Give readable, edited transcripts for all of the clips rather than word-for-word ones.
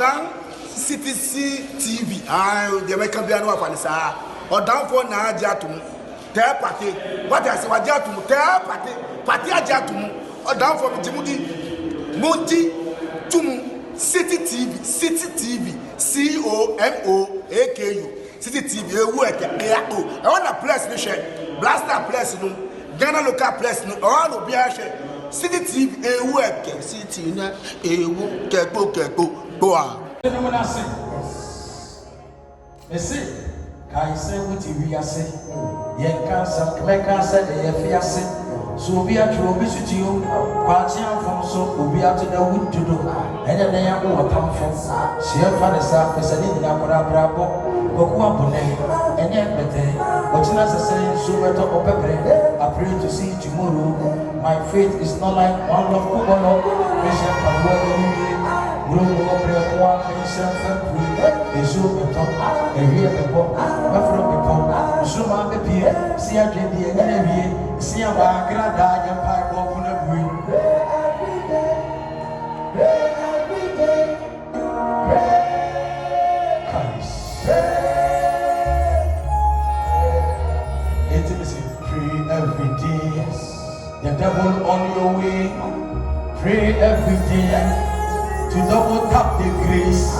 down CTC TV. The American Piano of Anissa. Or down for Najatum. Tell party. What I say, Wajatum. Tell party. Party Ajatum. Or down for Timothy. Monty Tum. City TV. City TV. COMOAKU. City TV. I want a place. Blaster place. Ghana local place. All will be a share. City TV. City na. Go on. I say what you are saying. Yen cancer, make cancer, the FIAC. So be at your visit to you. Quatia from so will be out to the wood to do. And then they are all come from. See your father's surface and in Agradaa Bravo. And yet, watching us saying, so better or pepper. I pray to see tomorrow. My faith is not like one of Kubano. Bishop and Room of one patient family. Is so better. And here the pop. From the pop. So my baby, see a baby and enemy. See a Agradaa and pipe open a green. Every day, the devil on your way. Pray every day to double tap the grace.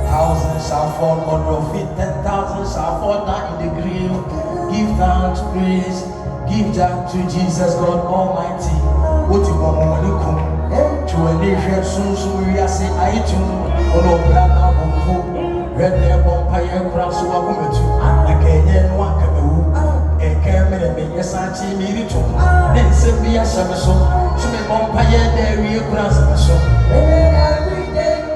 Thousands shall fall on your feet, 10,000 shall fall down in the grave. Give thanks, praise, give thanks to Jesus God Almighty. What you want to come to a nation soon, so we are saying, I too, all of Brana Bonko, Red Nebon Paya Cross, who are going to again one can yes, I see me to then send me a summer song. To me, Bompire, there we are grass and so every day.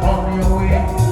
On your way.